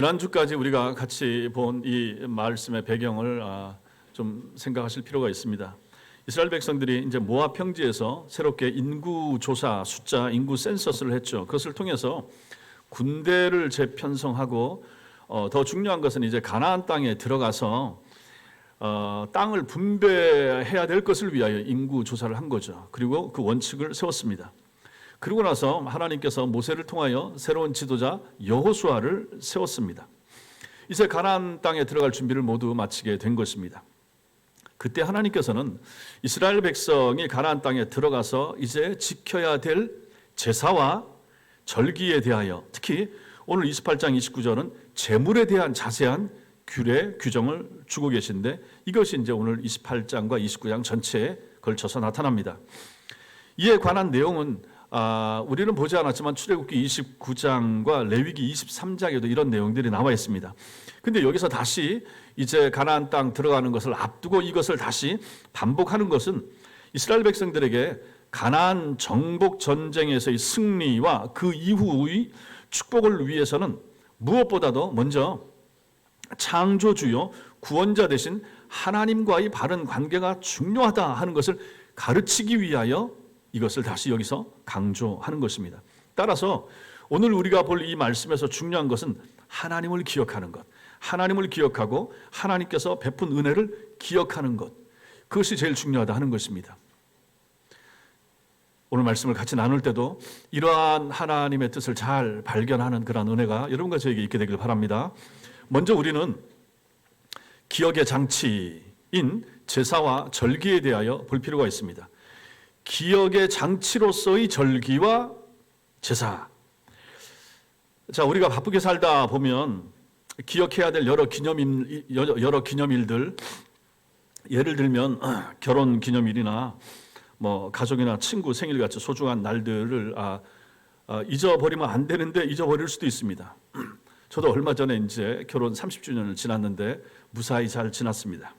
지난주까지 우리가 같이 본 이 말씀의 배경을 좀 생각하실 필요가 있습니다. 이스라엘 백성들이 이제 모압 평지에서 새롭게 인구 조사 숫자 인구 센서스를 했죠. 그것을 통해서 군대를 재편성하고 더 중요한 것은 이제 가나안 땅에 들어가서 땅을 분배해야 될 것을 위하여 인구 조사를 한 거죠. 그리고 그 원칙을 세웠습니다. 그러고 나서 하나님께서 모세를 통하여 새로운 지도자 여호수아를 세웠습니다. 이제 가나안 땅에 들어갈 준비를 모두 마치게 된 것입니다. 그때 하나님께서는 이스라엘 백성이 가나안 땅에 들어가서 이제 지켜야 될 제사와 절기에 대하여, 특히 오늘 28장 29절은 제물에 대한 자세한 규례, 규정을 주고 계신데, 이것이 이제 오늘 28장과 29장 전체에 걸쳐서 나타납니다. 이에 관한 내용은 우리는 보지 않았지만 출애굽기 29장과 레위기 23장에도 이런 내용들이 나와 있습니다. 근데 여기서 다시 이제 가나안 땅 들어가는 것을 앞두고 이것을 다시 반복하는 것은 이스라엘 백성들에게 가나안 정복 전쟁에서의 승리와 그 이후의 축복을 위해서는 무엇보다도 먼저 창조주요 구원자 되신 하나님과의 바른 관계가 중요하다 하는 것을 가르치기 위하여 이것을 다시 여기서 강조하는 것입니다. 따라서 오늘 우리가 볼 이 말씀에서 중요한 것은 하나님을 기억하는 것, 하나님을 기억하고 하나님께서 베푼 은혜를 기억하는 것, 그것이 제일 중요하다 하는 것입니다. 오늘 말씀을 같이 나눌 때도 이러한 하나님의 뜻을 잘 발견하는 그런 은혜가 여러분과 저에게 있게 되길 바랍니다. 먼저 우리는 기억의 장치인 제사와 절기에 대하여 볼 필요가 있습니다. 기억의 장치로서의 절기와 제사. 자, 우리가 바쁘게 살다 보면 기억해야 될 여러 기념일들, 예를 들면 결혼 기념일이나 뭐 가족이나 친구 생일 같이 소중한 날들을 잊어버리면 안 되는데 잊어버릴 수도 있습니다. 저도 얼마 전에 이제 결혼 30주년을 지났는데 무사히 잘 지났습니다.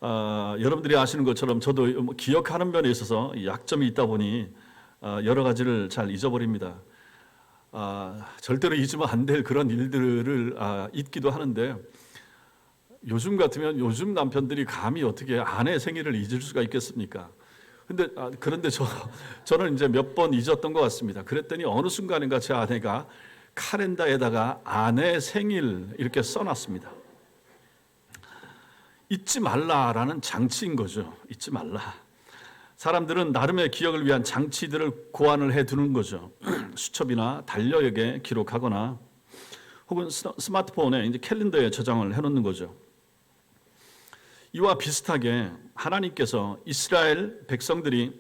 여러분들이 아시는 것처럼 저도 기억하는 면에 있어서 약점이 있다 보니 여러 가지를 잘 잊어버립니다. 절대로 잊으면 안 될 그런 일들을 잊기도 하는데, 요즘 같으면 요즘 남편들이 감히 어떻게 아내 생일을 잊을 수가 있겠습니까? 그런데 저는 이제 몇 번 잊었던 것 같습니다. 그랬더니 어느 순간인가 제 아내가 카렌다에다가 아내 생일 이렇게 써놨습니다. 잊지 말라라는 장치인 거죠. 잊지 말라. 사람들은 나름의 기억을 위한 장치들을 고안을 해두는 거죠. 수첩이나 달력에 기록하거나 혹은 스마트폰에 이제 캘린더에 저장을 해놓는 거죠. 이와 비슷하게 하나님께서 이스라엘 백성들이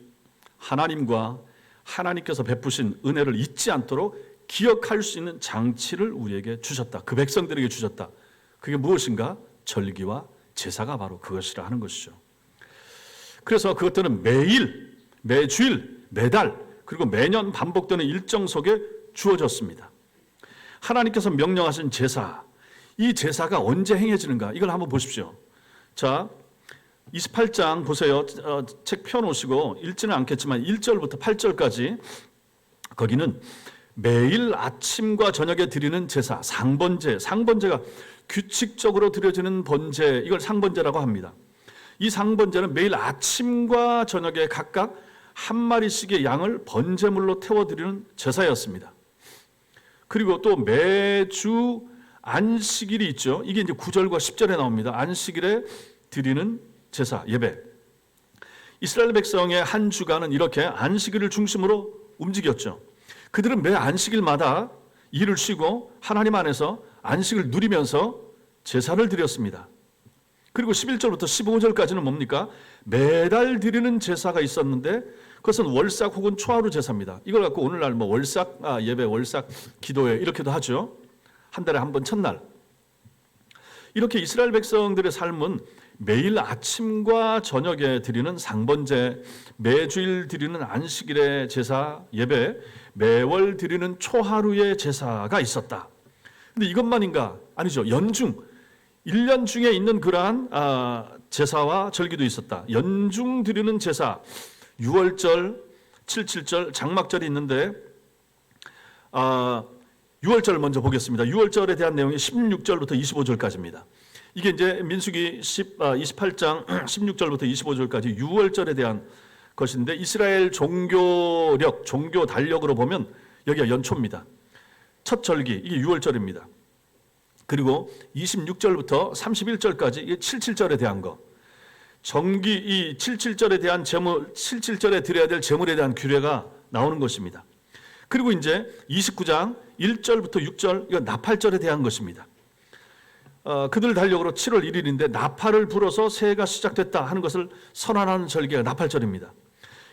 하나님과 하나님께서 베푸신 은혜를 잊지 않도록 기억할 수 있는 장치를 우리에게 주셨다. 그 백성들에게 주셨다. 그게 무엇인가? 절기와 제사가 바로 그것이라 하는 것이죠. 그래서 그것들은 매일, 매주일, 매달 그리고 매년 반복되는 일정 속에 주어졌습니다. 하나님께서 명령하신 제사, 이 제사가 언제 행해지는가? 이걸 한번 보십시오. 자, 28장 보세요. 책 펴놓으시고 읽지는 않겠지만 1절부터 8절까지 거기는 매일 아침과 저녁에 드리는 제사, 상번제가 규칙적으로 드려지는 번제, 이걸 상번제라고 합니다. 이 상번제는 매일 아침과 저녁에 각각 한 마리씩의 양을 번제물로 태워드리는 제사였습니다. 그리고 또 매주 안식일이 있죠. 이게 이제 9절과 10절에 나옵니다. 안식일에 드리는 제사, 예배. 이스라엘 백성의 한 주간은 이렇게 안식일을 중심으로 움직였죠. 그들은 매 안식일마다 일을 쉬고 하나님 안에서 안식을 누리면서 제사를 드렸습니다. 그리고 11절부터 15절까지는 뭡니까? 매달 드리는 제사가 있었는데 그것은 월삭 혹은 초하루 제사입니다. 이걸 갖고 오늘날 뭐 월삭 예배, 월삭 기도회 이렇게도 하죠. 한 달에 한 번 첫날. 이렇게 이스라엘 백성들의 삶은 매일 아침과 저녁에 드리는 상번제, 매주일 드리는 안식일의 제사, 예배, 매월 드리는 초하루의 제사가 있었다. 근데 이것만인가? 아니죠. 연중, 1년 중에 있는 그러한 제사와 절기도 있었다. 연중 드리는 제사, 6월절, 77절, 장막절이 있는데 유월절을 먼저 보겠습니다. 유월절에 대한 내용이 16절부터 25절까지입니다. 이게 이제 민수기 28장 16절부터 25절까지 유월절에 대한 것인데, 이스라엘 종교력, 종교 달력으로 보면 여기가 연초입니다. 첫 절기, 이게 유월절입니다. 그리고 26절부터 31절까지 이게 77절에 대한 거. 정기 이 77절에 대한 제물, 77절에 드려야 될 제물에 대한 규례가 나오는 것입니다. 그리고 이제 29장 1절부터 6절, 이건 나팔절에 대한 것입니다. 그들 달력으로 7월 1일인데 나팔을 불어서 새해가 시작됐다 하는 것을 선언하는 절기가 나팔절입니다.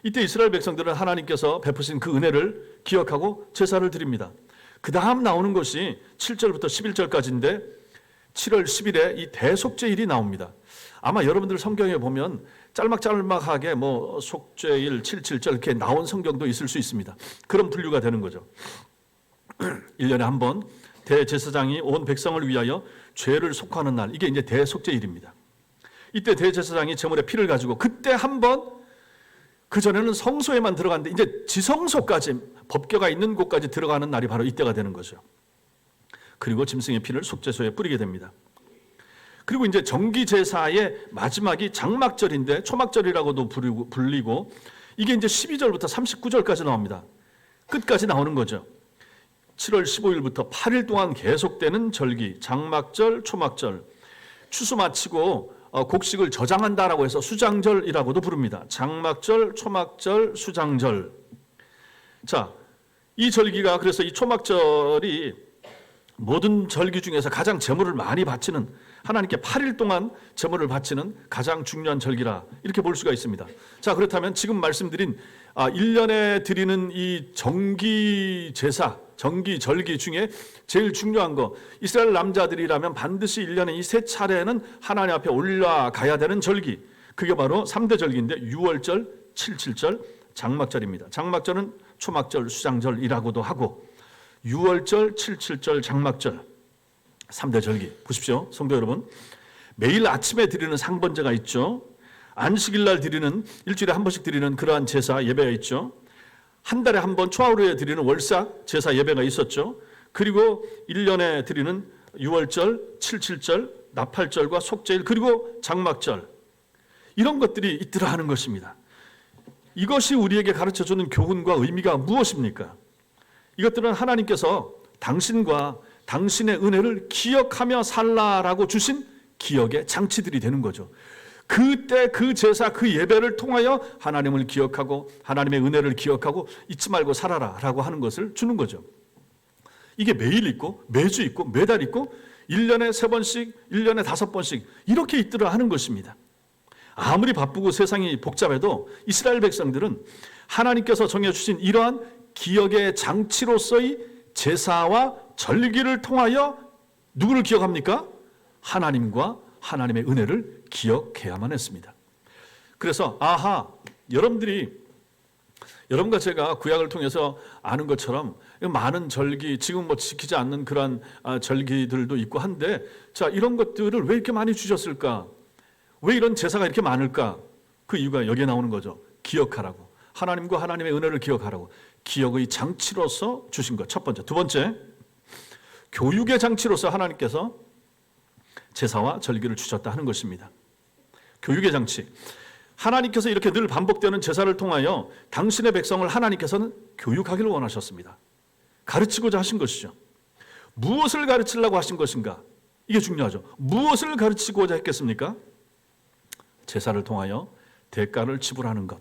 이때 이스라엘 백성들은 하나님께서 베푸신 그 은혜를 기억하고 제사를 드립니다. 그 다음 나오는 것이 7절부터 11절까지인데 7월 10일에 이 대속죄일이 나옵니다. 아마 여러분들 성경에 보면 짤막짤막하게 뭐 속죄일 77절 이렇게 나온 성경도 있을 수 있습니다. 그런 분류가 되는 거죠. 1년에 한 번 대제사장이 온 백성을 위하여 죄를 속하는 날, 이게 이제 대속죄일입니다. 이때 대제사장이 제물의 피를 가지고 그때 한 번, 그전에는 성소에만 들어갔는데 이제 지성소까지, 법궤가 있는 곳까지 들어가는 날이 바로 이때가 되는 거죠. 그리고 짐승의 피를 속죄소에 뿌리게 됩니다. 그리고 이제 정기제사의 마지막이 장막절인데 초막절이라고도 불리고, 이게 이제 12절부터 39절까지 나옵니다. 끝까지 나오는 거죠. 7월 15일부터 8일 동안 계속되는 절기, 장막절, 초막절, 추수 마치고 곡식을 저장한다라고 해서 수장절이라고도 부릅니다. 장막절, 초막절, 수장절. 자, 이 절기가, 그래서 이 초막절이 모든 절기 중에서 가장 제물을 많이 바치는, 하나님께 8일 동안 제물을 바치는 가장 중요한 절기라 이렇게 볼 수가 있습니다. 자, 그렇다면 지금 말씀드린 1년에 드리는 이 정기 제사, 정기 절기 중에 제일 중요한 거, 이스라엘 남자들이라면 반드시 1년에 이 세 차례는 하나님 앞에 올라가야 되는 절기, 그게 바로 3대 절기인데 유월절, 77절, 장막절입니다. 장막절은 초막절, 수장절이라고도 하고, 유월절, 77절, 장막절, 3대 절기. 보십시오, 성도 여러분. 매일 아침에 드리는 상번제가 있죠. 안식일 날 드리는, 일주일에 한 번씩 드리는 그러한 제사 예배가 있죠. 한 달에 한 번 초하루에 드리는 월삭 제사 예배가 있었죠. 그리고 1년에 드리는 유월절, 77절, 나팔절과 속죄일, 그리고 장막절, 이런 것들이 있더라 하는 것입니다. 이것이 우리에게 가르쳐주는 교훈과 의미가 무엇입니까? 이것들은 하나님께서 당신과 당신의 은혜를 기억하며 살라라고 주신 기억의 장치들이 되는 거죠. 그때 그 제사, 그 예배를 통하여 하나님을 기억하고 하나님의 은혜를 기억하고 잊지 말고 살아라라고 하는 것을 주는 거죠. 이게 매일 있고 매주 있고 매달 있고 1년에 3번씩, 1년에 5번씩 이렇게 있더라 하는 것입니다. 아무리 바쁘고 세상이 복잡해도 이스라엘 백성들은 하나님께서 정해주신 이러한 기억의 장치로서의 제사와 절기를 통하여 누구를 기억합니까? 하나님과 하나님의 은혜를 기억해야만 했습니다. 그래서 여러분과 제가 구약을 통해서 아는 것처럼 많은 절기, 지금 뭐 지키지 않는 그러한 절기들도 있고 한데, 자, 이런 것들을 왜 이렇게 많이 주셨을까? 왜 이런 제사가 이렇게 많을까? 그 이유가 여기에 나오는 거죠. 기억하라고. 하나님과 하나님의 은혜를 기억하라고. 기억의 장치로서 주신 것, 첫 번째. 두 번째, 교육의 장치로서 하나님께서 제사와 절기를 주셨다 하는 것입니다. 교육의 장치. 하나님께서 이렇게 늘 반복되는 제사를 통하여 당신의 백성을 하나님께서는 교육하기를 원하셨습니다. 가르치고자 하신 것이죠. 무엇을 가르치려고 하신 것인가? 이게 중요하죠. 무엇을 가르치고자 했겠습니까? 제사를 통하여 대가를 지불하는 것,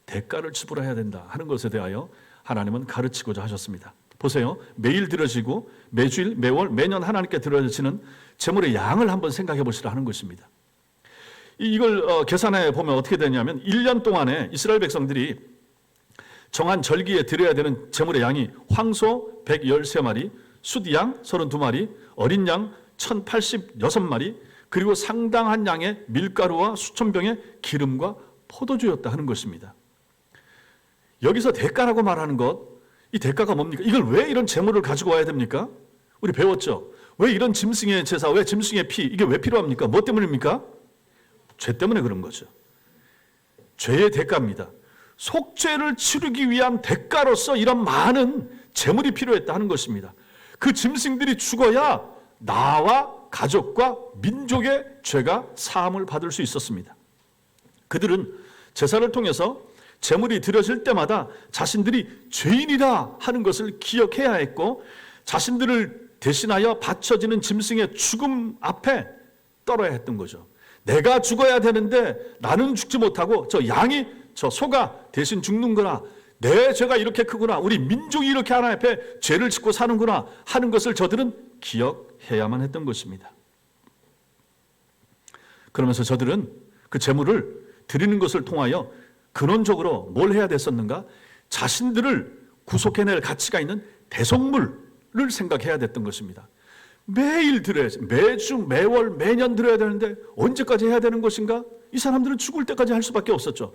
대가를 지불해야 된다 하는 것에 대하여 하나님은 가르치고자 하셨습니다. 보세요. 매일 드려지고 매주일, 매월, 매년 하나님께 드려지는 제물의 양을 한번 생각해 보시라 하는 것입니다. 이걸 계산해 보면 어떻게 되냐면 1년 동안에 이스라엘 백성들이 정한 절기에 드려야 되는 제물의 양이 황소 113마리, 숫양 32마리, 어린 양 1086마리, 그리고 상당한 양의 밀가루와 수천 병의 기름과 포도주였다 하는 것입니다. 여기서 대가라고 말하는 것, 이 대가가 뭡니까? 이걸 왜 이런 제물을 가지고 와야 됩니까? 우리 배웠죠? 왜 이런 짐승의 제사, 왜 짐승의 피, 이게 왜 필요합니까? 뭐 때문입니까? 죄 때문에 그런 거죠. 죄의 대가입니다. 속죄를 치르기 위한 대가로서 이런 많은 제물이 필요했다 하는 것입니다. 그 짐승들이 죽어야 나와 가족과 민족의 죄가 사함을 받을 수 있었습니다. 그들은 제사를 통해서 제물이 드려질 때마다 자신들이 죄인이라 하는 것을 기억해야 했고, 자신들을 대신하여 바쳐지는 짐승의 죽음 앞에 떨어야 했던 거죠. 내가 죽어야 되는데 나는 죽지 못하고 저 양이, 저 소가 대신 죽는구나, 내 죄가 이렇게 크구나, 우리 민족이 이렇게 하나님 앞에 죄를 짓고 사는구나 하는 것을 저들은 기억해야만 했던 것입니다. 그러면서 저들은 그 제물을 드리는 것을 통하여 근원적으로 뭘 해야 됐었는가? 자신들을 구속해낼 가치가 있는 대속물을 생각해야 됐던 것입니다. 매일 드려야지, 매주, 매월, 매년 드려야 되는데 언제까지 해야 되는 것인가? 이 사람들은 죽을 때까지 할 수밖에 없었죠.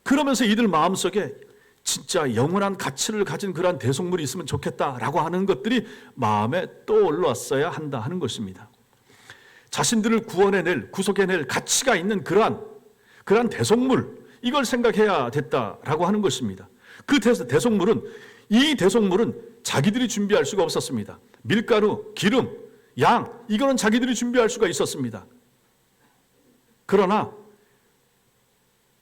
그러면서 이들 마음속에 진짜 영원한 가치를 가진 그러한 대속물이 있으면 좋겠다라고 하는 것들이 마음에 떠올랐어야 한다 하는 것입니다. 자신들을 구원해낼, 구속해낼 가치가 있는 그러한 대속물, 이걸 생각해야 됐다라고 하는 것입니다. 그 대속물은, 이 대속물은 자기들이 준비할 수가 없었습니다. 밀가루, 기름, 양, 이거는 자기들이 준비할 수가 있었습니다. 그러나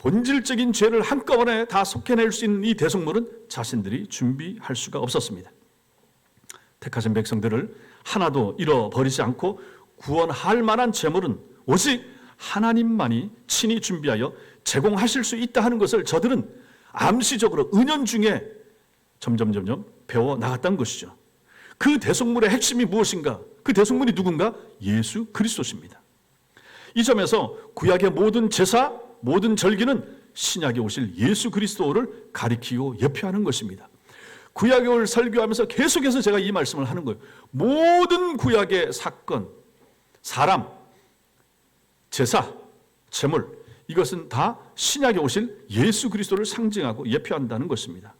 본질적인 죄를 한꺼번에 다 속해낼 수 있는 이 대속물은 자신들이 준비할 수가 없었습니다. 택하신 백성들을 하나도 잃어버리지 않고 구원할 만한 제물은 오직 하나님만이 친히 준비하여 제공하실 수 있다 하는 것을 저들은 암시적으로 은연중에 점점 배워 나갔다는 것이죠. 그 대속물의 핵심이 무엇인가? 그 대속물이 누군가? 예수 그리스도십니다. 이 점에서 구약의 모든 제사, 모든 절기는 신약에 오실 예수 그리스도를 가리키고 예표하는 것입니다. 구약에 올 설교하면서 계속해서 제가 이 말씀을 하는 거예요. 모든 구약의 사건, 사람, 제사, 제물, 이것은 다 신약에 오실 예수 그리스도를 상징하고 예표한다는 것입니다.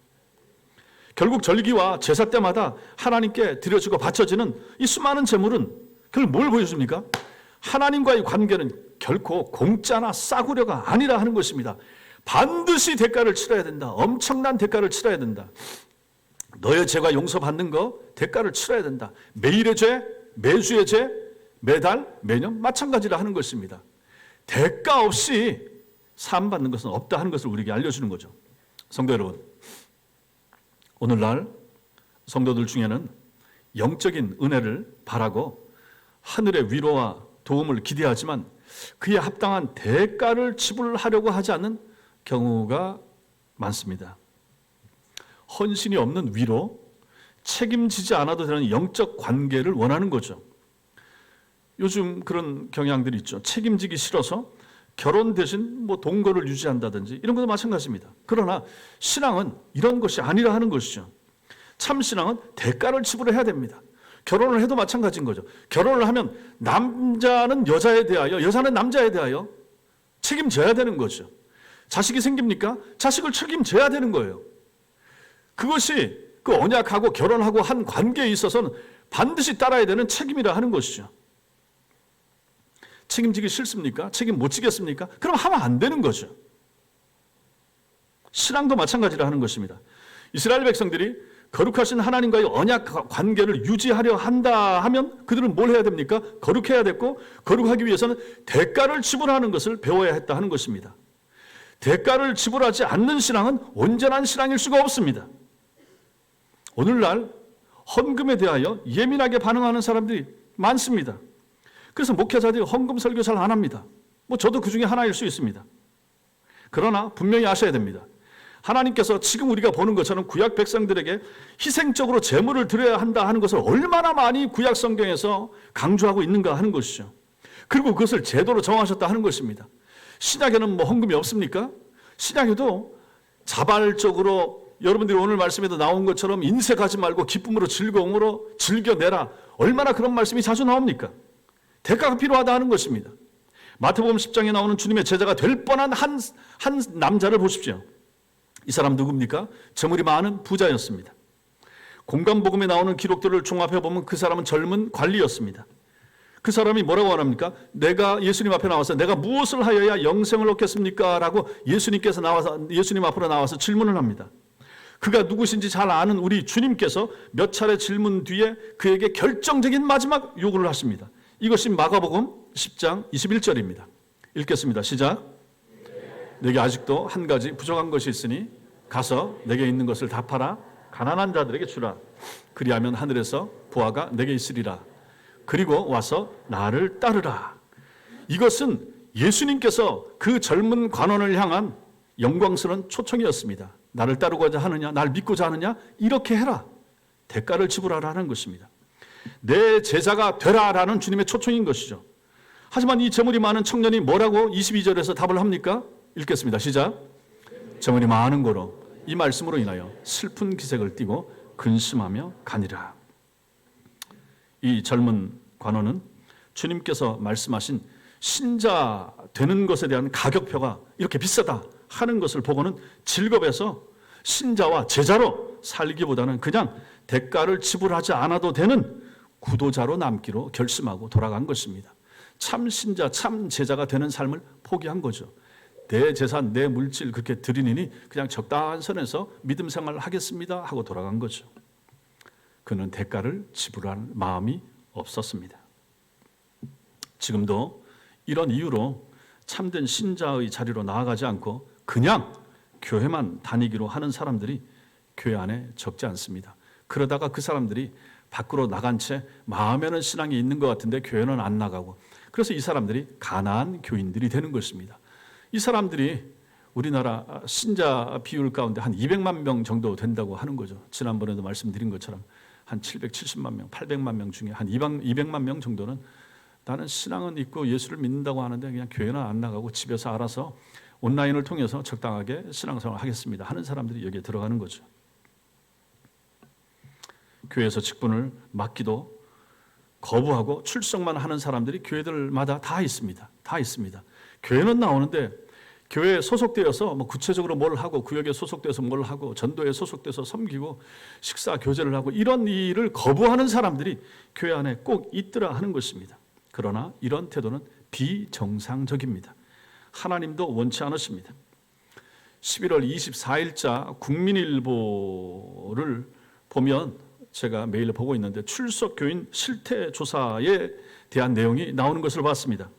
결국 절기와 제사 때마다 하나님께 드려지고 바쳐지는 이 수많은 제물은 그걸 뭘 보여줍니까? 하나님과의 관계는 결코 공짜나 싸구려가 아니라 하는 것입니다. 반드시 대가를 치러야 된다. 엄청난 대가를 치러야 된다. 너의 죄가 용서받는 거 대가를 치러야 된다. 매일의 죄, 매주의 죄, 매달, 매년 마찬가지라 하는 것입니다. 대가 없이 사함받는 것은 없다 하는 것을 우리에게 알려주는 거죠. 성도 여러분, 오늘날 성도들 중에는 영적인 은혜를 바라고 하늘의 위로와 도움을 기대하지만 그에 합당한 대가를 지불하려고 하지 않는 경우가 많습니다. 헌신이 없는 위로, 책임지지 않아도 되는 영적 관계를 원하는 거죠. 요즘 그런 경향들이 있죠. 책임지기 싫어서 결혼 대신 동거를 유지한다든지 이런 것도 마찬가지입니다. 그러나 신앙은 이런 것이 아니라 하는 것이죠. 참 신앙은 대가를 지불해야 됩니다. 결혼을 해도 마찬가지인 거죠. 결혼을 하면 남자는 여자에 대하여, 여자는 남자에 대하여 책임져야 되는 거죠. 자식이 생깁니까? 자식을 책임져야 되는 거예요. 그것이 그 언약하고 결혼하고 한 관계에 있어서는 반드시 따라야 되는 책임이라 하는 것이죠. 책임지기 싫습니까? 책임 못 지겠습니까? 그럼 하면 안 되는 거죠. 신앙도 마찬가지라 하는 것입니다. 이스라엘 백성들이 거룩하신 하나님과의 언약 관계를 유지하려 한다 하면 그들은 뭘 해야 됩니까? 거룩해야 됐고, 거룩하기 위해서는 대가를 지불하는 것을 배워야 했다 하는 것입니다. 대가를 지불하지 않는 신앙은 온전한 신앙일 수가 없습니다. 오늘날 헌금에 대하여 예민하게 반응하는 사람들이 많습니다. 그래서 목회자들이 헌금 설교 잘 안 합니다. 저도 그 중에 하나일 수 있습니다. 그러나 분명히 아셔야 됩니다. 하나님께서 지금 우리가 보는 것처럼 구약 백성들에게 희생적으로 제물을 드려야 한다 하는 것을 얼마나 많이 구약 성경에서 강조하고 있는가 하는 것이죠. 그리고 그것을 제도로 정하셨다 하는 것입니다. 신약에는 헌금이 없습니까? 신약에도 자발적으로 여러분들이 오늘 말씀에도 나온 것처럼 인색하지 말고 기쁨으로 즐거움으로 즐겨내라. 얼마나 그런 말씀이 자주 나옵니까? 대가가 필요하다 하는 것입니다. 마태복음 10장에 나오는 주님의 제자가 될 뻔한 한 남자를 보십시오. 이 사람 누굽니까? 재물이 많은 부자였습니다. 공간복음에 나오는 기록들을 종합해 보면 그 사람은 젊은 관리였습니다. 그 사람이 뭐라고 말합니까? 내가 예수님 앞에 나와서 내가 무엇을 하여야 영생을 얻겠습니까? 라고 예수님 앞으로 나와서 질문을 합니다. 그가 누구신지 잘 아는 우리 주님께서 몇 차례 질문 뒤에 그에게 결정적인 마지막 요구를 하십니다. 이것이 마가복음 10장 21절입니다. 읽겠습니다. 시작. 내게 아직도 한 가지 부족한 것이 있으니 가서 내게 있는 것을 다 팔아 가난한 자들에게 주라. 그리하면 하늘에서 보화가 내게 있으리라. 그리고 와서 나를 따르라. 이것은 예수님께서 그 젊은 관원을 향한 영광스러운 초청이었습니다. 나를 따르고자 하느냐, 날 믿고자 하느냐, 이렇게 해라. 대가를 지불하라는 것입니다. 내 제자가 되라라는 주님의 초청인 것이죠. 하지만 이 재물이 많은 청년이 뭐라고 22절에서 답을 합니까? 읽겠습니다. 시작. 재물이 많은 거로 이 말씀으로 인하여 슬픈 기색을 띠고 근심하며 가니라. 이 젊은 관원은 주님께서 말씀하신 신자 되는 것에 대한 가격표가 이렇게 비싸다 하는 것을 보고는 즐겁해서 신자와 제자로 살기보다는 그냥 대가를 지불하지 않아도 되는 구도자로 남기로 결심하고 돌아간 것입니다. 참 신자, 참 제자가 되는 삶을 포기한 거죠. 내 재산, 내 물질 그렇게 드리니 그냥 적당한 선에서 믿음 생활을 하겠습니다 하고 돌아간 거죠. 그는 대가를 지불할 마음이 없었습니다. 지금도 이런 이유로 참된 신자의 자리로 나아가지 않고 그냥 교회만 다니기로 하는 사람들이 교회 안에 적지 않습니다. 그러다가 그 사람들이 밖으로 나간 채 마음에는 신앙이 있는 것 같은데 교회는 안 나가고, 그래서 이 사람들이 가난한 교인들이 되는 것입니다. 이 사람들이 우리나라 신자 비율 가운데 한 200만 명 정도 된다고 하는 거죠. 지난번에도 말씀드린 것처럼 한 770만 명, 800만 명 중에 한 200만 명 정도는 나는 신앙은 있고 예수를 믿는다고 하는데 그냥 교회는 안 나가고 집에서 알아서 온라인을 통해서 적당하게 신앙생활을 하겠습니다 하는 사람들이 여기에 들어가는 거죠. 교회에서 직분을 맡기도 거부하고 출석만 하는 사람들이 교회들마다 다 있습니다. 다 있습니다. 교회는 나오는데 교회에 소속되어서 뭐 구체적으로 뭘 하고 구역에 소속돼서 뭘 하고 전도에 소속돼서 섬기고 식사 교제를 하고 이런 일을 거부하는 사람들이 교회 안에 꼭 있더라 하는 것입니다. 그러나 이런 태도는 비정상적입니다. 하나님도 원치 않으십니다. 11월 24일자 국민일보를 보면 제가 매일 보고 있는데 출석 교인 실태 조사에 대한 내용이 나오는 것을 봤습니다.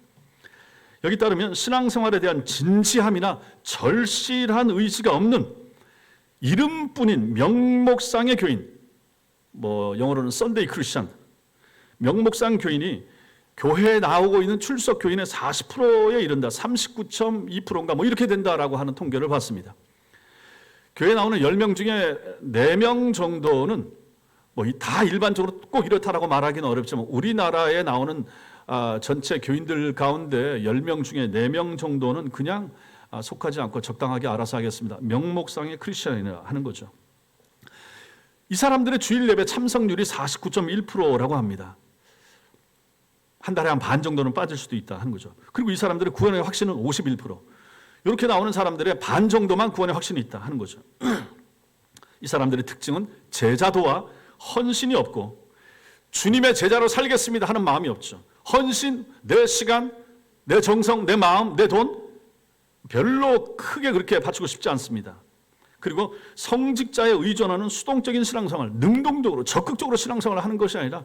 여기 따르면 신앙생활에 대한 진지함이나 절실한 의지가 없는 이름뿐인 명목상의 교인, 뭐 영어로는 썬데이 크리스천, 명목상 교인이 교회에 나오고 있는 출석 교인의 40%에 이른다. 39.2%인가 뭐 이렇게 된다라고 하는 통계를 봤습니다. 교회에 나오는 10명 중에 4명 정도는 뭐 다 일반적으로 꼭 이렇다라고 말하기는 어렵지만 우리나라에 나오는 전체 교인들 가운데 10명 중에 4명 정도는 그냥 속하지 않고 적당하게 알아서 하겠습니다. 명목상의 크리스천이라 하는 거죠. 이 사람들의 주일 예배 참석률이 49.1%라고 합니다. 한 달에 한 반 정도는 빠질 수도 있다 하는 거죠. 그리고 이 사람들의 구원의 확신은 51%. 이렇게 나오는 사람들의 반 정도만 구원의 확신이 있다 하는 거죠. 이 사람들의 특징은 제자도와 헌신이 없고 주님의 제자로 살겠습니다 하는 마음이 없죠. 헌신, 내 시간, 내 정성, 내 마음, 내 돈 별로 크게 그렇게 바치고 싶지 않습니다. 그리고 성직자에 의존하는 수동적인 신앙생활, 능동적으로 적극적으로 신앙생활을 하는 것이 아니라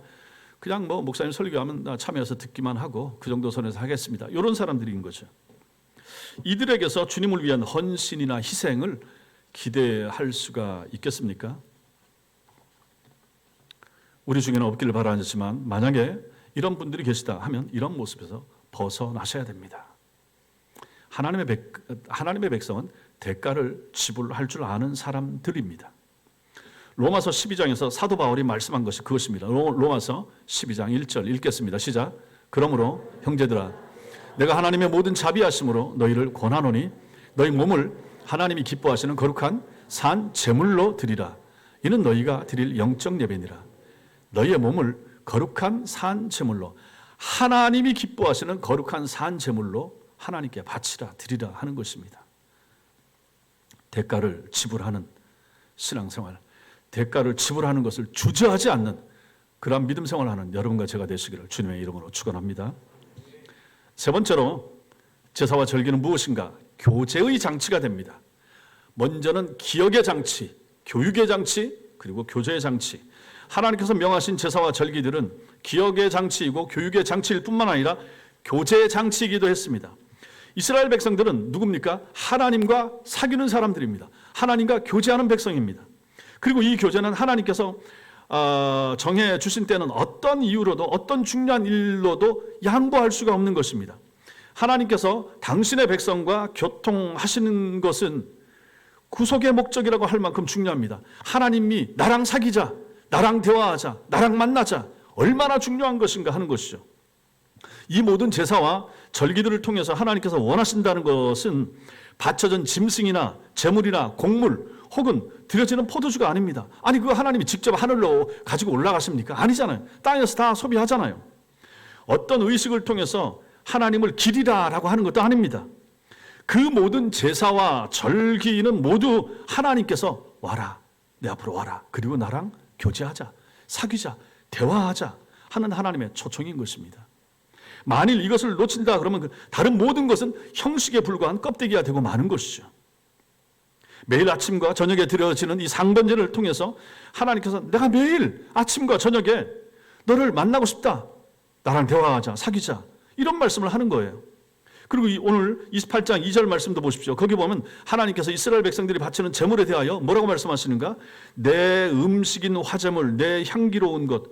그냥 뭐 목사님 설교하면 참여해서 듣기만 하고 그 정도 선에서 하겠습니다. 이런 사람들인 거죠. 이들에게서 주님을 위한 헌신이나 희생을 기대할 수가 있겠습니까? 우리 중에는 없기를 바라지만 만약에 이런 분들이 계시다 하면 이런 모습에서 벗어나셔야 됩니다. 하나님의 백성은 대가를 지불할 줄 아는 사람들입니다. 로마서 12장에서 사도 바울이 말씀한 것이 그것입니다. 로마서 12장 1절 읽겠습니다. 시작. 그러므로 형제들아 내가 하나님의 모든 자비하심으로 너희를 권하노니 너희 몸을 하나님이 기뻐하시는 거룩한 산 제물로 드리라. 이는 너희가 드릴 영적 예배니라. 너희의 몸을 거룩한 산 제물로, 하나님이 기뻐하시는 거룩한 산 제물로 하나님께 바치라, 드리라 하는 것입니다. 대가를 지불하는 신앙생활, 대가를 지불하는 것을 주저하지 않는 그런 믿음 생활을 하는 여러분과 제가 되시기를 주님의 이름으로 축원합니다. 세 번째로 제사와 절기는 무엇인가? 교제의 장치가 됩니다. 먼저는 기억의 장치, 교육의 장치, 그리고 교제의 장치. 하나님께서 명하신 제사와 절기들은 기억의 장치이고 교육의 장치일 뿐만 아니라 교제의 장치이기도 했습니다. 이스라엘 백성들은 누굽니까? 하나님과 사귀는 사람들입니다. 하나님과 교제하는 백성입니다. 그리고 이 교제는 하나님께서 정해 주신 때는 어떤 이유로도 어떤 중요한 일로도 양보할 수가 없는 것입니다. 하나님께서 당신의 백성과 교통하시는 것은 구속의 목적이라고 할 만큼 중요합니다. 하나님이 나랑 사귀자, 나랑 대화하자, 나랑 만나자, 얼마나 중요한 것인가 하는 것이죠. 이 모든 제사와 절기들을 통해서 하나님께서 원하신다는 것은 바쳐진 짐승이나 재물이나 곡물 혹은 드려지는 포도주가 아닙니다. 아니 그거 하나님이 직접 하늘로 가지고 올라가십니까? 아니잖아요. 땅에서 다 소비하잖아요. 어떤 의식을 통해서 하나님을 기리라라고 하는 것도 아닙니다. 그 모든 제사와 절기는 모두 하나님께서 와라, 내 앞으로 와라, 그리고 나랑 교제하자, 사귀자, 대화하자 하는 하나님의 초청인 것입니다. 만일 이것을 놓친다 그러면 다른 모든 것은 형식에 불과한 껍데기가 되고 마는 것이죠. 매일 아침과 저녁에 드려지는 이 상번제를 통해서 하나님께서 내가 매일 아침과 저녁에 너를 만나고 싶다, 나랑 대화하자, 사귀자, 이런 말씀을 하는 거예요. 그리고 오늘 28장 2절 말씀도 보십시오. 거기 보면 하나님께서 이스라엘 백성들이 바치는 제물에 대하여 뭐라고 말씀하시는가? 내 음식인 화제물, 내 향기로운 것.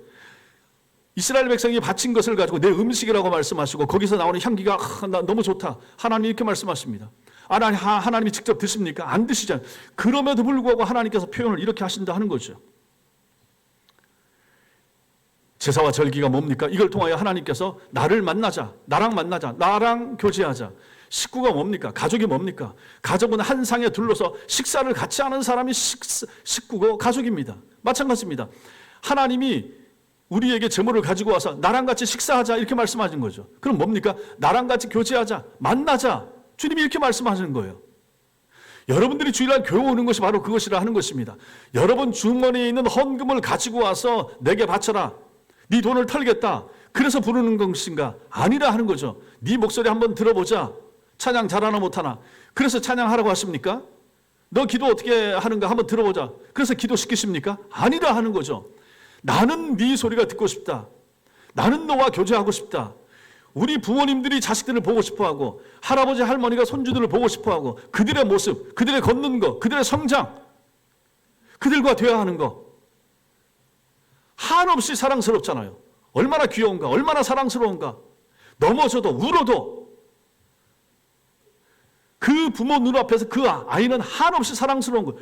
이스라엘 백성이 바친 것을 가지고 내 음식이라고 말씀하시고 거기서 나오는 향기가 나 너무 좋다. 하나님이 이렇게 말씀하십니다. 하나님이 직접 드십니까? 안 드시잖아요. 그럼에도 불구하고 하나님께서 표현을 이렇게 하신다 하는 거죠. 제사와 절기가 뭡니까? 이걸 통하여 하나님께서 나를 만나자, 나랑 만나자, 나랑 교제하자. 식구가 뭡니까? 가족이 뭡니까? 가족은 한 상에 둘러서 식사를 같이 하는 사람이 식구고 가족입니다. 마찬가지입니다. 하나님이 우리에게 제물을 가지고 와서 나랑 같이 식사하자 이렇게 말씀하신 거죠. 그럼 뭡니까? 나랑 같이 교제하자, 만나자. 주님이 이렇게 말씀하시는 거예요. 여러분들이 주일날 교회 오는 것이 바로 그것이라 하는 것입니다. 여러분 주머니에 있는 헌금을 가지고 와서 내게 바쳐라. 네 돈을 털겠다. 그래서 부르는 것인가? 아니라 하는 거죠. 네 목소리 한번 들어보자. 찬양 잘하나 못하나. 그래서 찬양하라고 하십니까? 너 기도 어떻게 하는가 한번 들어보자. 그래서 기도시키십니까? 아니라 하는 거죠. 나는 네 소리가 듣고 싶다. 나는 너와 교제하고 싶다. 우리 부모님들이 자식들을 보고 싶어하고 할아버지 할머니가 손주들을 보고 싶어하고 그들의 모습, 그들의 걷는 거, 그들의 성장, 그들과 대화하는 거 한없이 사랑스럽잖아요. 얼마나 귀여운가, 얼마나 사랑스러운가. 넘어져도 울어도 그 부모 눈앞에서 그 아이는 한없이 사랑스러운 거.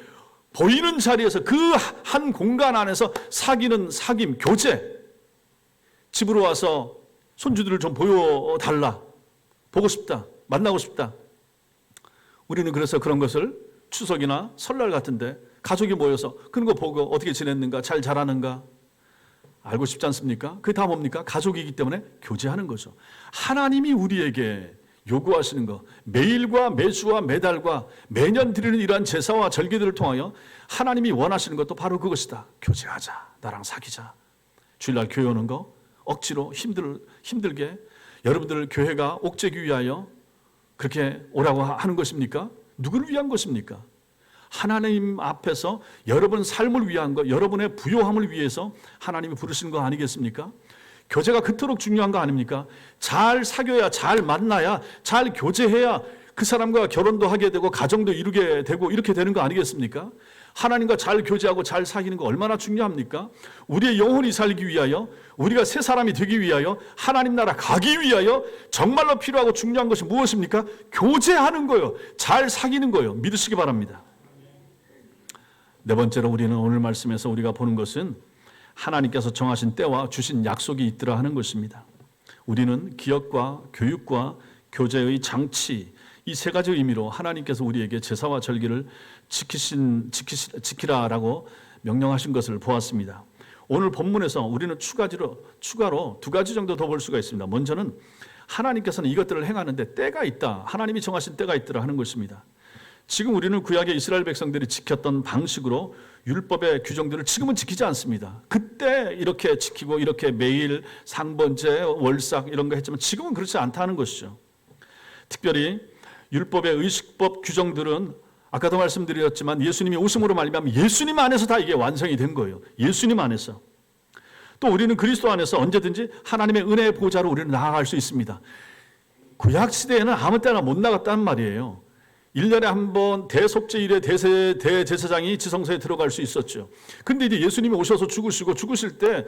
보이는 자리에서 그 한 공간 안에서 사귀는 사귐, 교제. 집으로 와서 손주들을 좀 보여달라. 보고 싶다. 만나고 싶다. 우리는 그래서 그런 것을 추석이나 설날 같은데 가족이 모여서 그런 거 보고 어떻게 지냈는가, 잘 자라는가 알고 싶지 않습니까? 그게 다 뭡니까? 가족이기 때문에 교제하는 거죠. 하나님이 우리에게 요구하시는 거, 매일과 매주와 매달과 매년 드리는 이러한 제사와 절기들을 통하여 하나님이 원하시는 것도 바로 그것이다. 교제하자. 나랑 사귀자. 주일날 교회 오는 거 억지로 힘들게 여러분들 교회가 옥죄기 위하여 그렇게 오라고 하는 것입니까? 누구를 위한 것입니까? 하나님 앞에서 여러분 삶을 위한 것, 여러분의 부요함을 위해서 하나님이 부르시는 거 아니겠습니까? 교제가 그토록 중요한 거 아닙니까? 잘 사귀어야, 잘 만나야, 잘 교제해야 그 사람과 결혼도 하게 되고 가정도 이루게 되고 이렇게 되는 거 아니겠습니까? 하나님과 잘 교제하고 잘 사귀는 거 얼마나 중요합니까? 우리의 영혼이 살기 위하여, 우리가 새 사람이 되기 위하여, 하나님 나라 가기 위하여 정말로 필요하고 중요한 것이 무엇입니까? 교제하는 거예요. 잘 사귀는 거예요. 믿으시기 바랍니다. 네 번째로 우리는 오늘 말씀에서 우리가 보는 것은 하나님께서 정하신 때와 주신 약속이 있더라 하는 것입니다. 우리는 기억과 교육과 교제의 장치, 이 세 가지 의미로 하나님께서 우리에게 제사와 절기를 지키라라고 명령하신 것을 보았습니다. 오늘 본문에서 우리는 추가로 두 가지 정도 더 볼 수가 있습니다. 먼저는 하나님께서는 이것들을 행하는데 때가 있다. 하나님이 정하신 때가 있더라 하는 것입니다. 지금 우리는 구약의 이스라엘 백성들이 지켰던 방식으로 율법의 규정들을 지금은 지키지 않습니다. 그때 이렇게 지키고 이렇게 매일 상번제, 월삭 이런 거 했지만 지금은 그렇지 않다는 것이죠. 특별히 율법의 의식법 규정들은 아까도 말씀드렸지만 예수님이 오심으로 말미암아 예수님 안에서 다 이게 완성이 된 거예요. 예수님 안에서. 또 우리는 그리스도 안에서 언제든지 하나님의 은혜의 보좌로 우리는 나아갈 수 있습니다. 구약 시대에는 아무 때나 못 나갔다는 말이에요. 1년에 한 번 대속죄일에 대제사장이 지성소에 들어갈 수 있었죠. 근데 이제 예수님이 오셔서 죽으실 때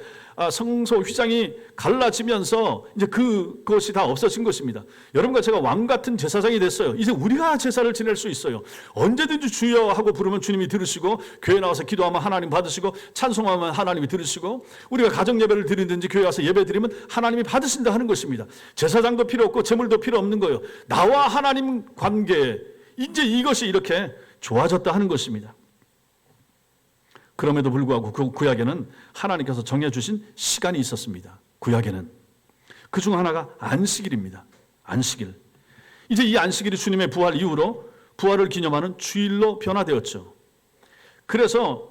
성소 휘장이 갈라지면서 이제 그것이 다 없어진 것입니다. 여러분과 제가 왕 같은 제사장이 됐어요. 이제 우리가 제사를 지낼 수 있어요. 언제든지 주여 하고 부르면 주님이 들으시고, 교회 나와서 기도하면 하나님 받으시고, 찬송하면 하나님이 들으시고, 우리가 가정 예배를 드리든지 교회 와서 예배 드리면 하나님이 받으신다 하는 것입니다. 제사장도 필요 없고 제물도 필요 없는 거예요. 나와 하나님 관계, 이제 이것이 이렇게 좋아졌다 하는 것입니다. 그럼에도 불구하고 그 구약에는 하나님께서 정해주신 시간이 있었습니다. 구약에는. 그중 하나가 안식일입니다. 안식일. 이제 이 안식일이 주님의 부활 이후로 부활을 기념하는 주일로 변화되었죠. 그래서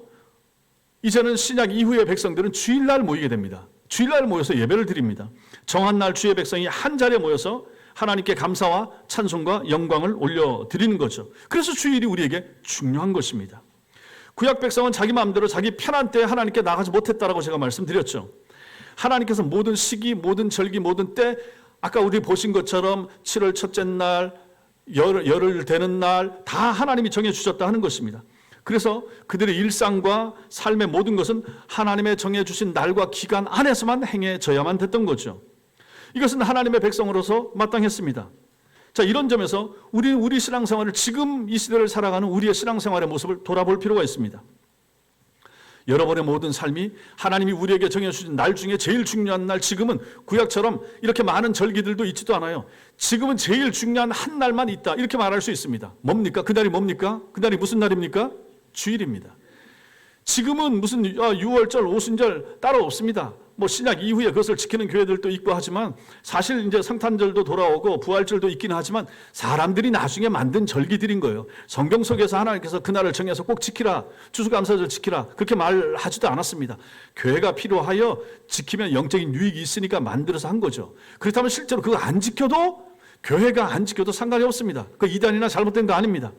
이제는 신약 이후의 백성들은 주일날 모이게 됩니다. 주일날 모여서 예배를 드립니다. 정한 날 주의 백성이 한 자리에 모여서 하나님께 감사와 찬송과 영광을 올려드리는 거죠. 그래서 주일이 우리에게 중요한 것입니다. 구약 백성은 자기 마음대로 자기 편한 때에 하나님께 나가지 못했다라고 제가 말씀드렸죠. 하나님께서 모든 시기, 모든 절기, 모든 때, 아까 우리 보신 것처럼 7월 첫째 날, 열흘 되는 날 다 하나님이 정해주셨다 하는 것입니다. 그래서 그들의 일상과 삶의 모든 것은 하나님의 정해주신 날과 기간 안에서만 행해져야만 됐던 거죠. 이것은 하나님의 백성으로서 마땅했습니다. 자, 이런 점에서 우리는 우리 신앙생활을, 지금 이 시대를 살아가는 우리의 신앙생활의 모습을 돌아볼 필요가 있습니다. 여러분의 모든 삶이 하나님이 우리에게 정해주신 날 중에 제일 중요한 날, 지금은 구약처럼 이렇게 많은 절기들도 있지도 않아요. 지금은 제일 중요한 한 날만 있다, 이렇게 말할 수 있습니다. 뭡니까? 그날이 뭡니까? 그날이 무슨 날입니까? 주일입니다. 지금은 무슨 6월절, 오순절 따로 없습니다. 뭐 신약 이후에 그것을 지키는 교회들도 있고 하지만, 사실 이제 성탄절도 돌아오고 부활절도 있긴 하지만 사람들이 나중에 만든 절기들인 거예요. 성경 속에서 하나님께서 그날을 정해서 꼭 지키라, 추수감사절 지키라, 그렇게 말하지도 않았습니다. 교회가 필요하여 지키면 영적인 유익이 있으니까 만들어서 한 거죠. 그렇다면 실제로 그거 안 지켜도, 교회가 안 지켜도 상관이 없습니다. 그 이단이나 잘못된 거 아닙니다.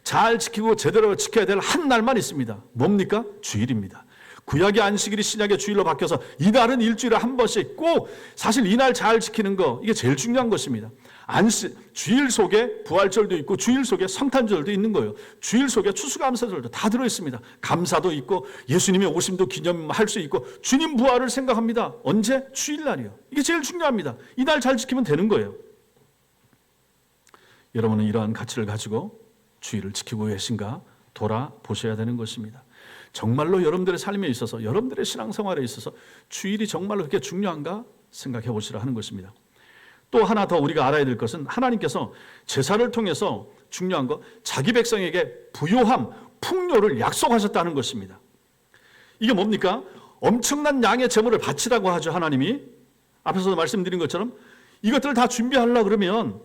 잘 지키고 제대로 지켜야 될 한 날만 있습니다. 뭡니까? 주일입니다. 구약의 안식일이 신약의 주일로 바뀌어서 이날은 일주일에 한 번씩 꼭, 사실 이날 잘 지키는 거, 이게 제일 중요한 것입니다. 주일 속에 부활절도 있고 주일 속에 성탄절도 있는 거예요. 주일 속에 추수감사절도 다 들어있습니다. 감사도 있고 예수님의 오심도 기념할 수 있고 주님 부활을 생각합니다. 언제? 주일날이요. 이게 제일 중요합니다. 이날 잘 지키면 되는 거예요. 여러분은 이러한 가치를 가지고 주일을 지키고 계신가 돌아보셔야 되는 것입니다. 정말로 여러분들의 삶에 있어서, 여러분들의 신앙생활에 있어서 주일이 정말로 그렇게 중요한가 생각해 보시라 하는 것입니다. 또 하나 더 우리가 알아야 될 것은, 하나님께서 제사를 통해서 중요한 거, 자기 백성에게 부요함, 풍요를 약속하셨다는 것입니다. 이게 뭡니까? 엄청난 양의 제물을 바치라고 하죠. 하나님이 앞에서도 말씀드린 것처럼 이것들을 다 준비하려고 그러면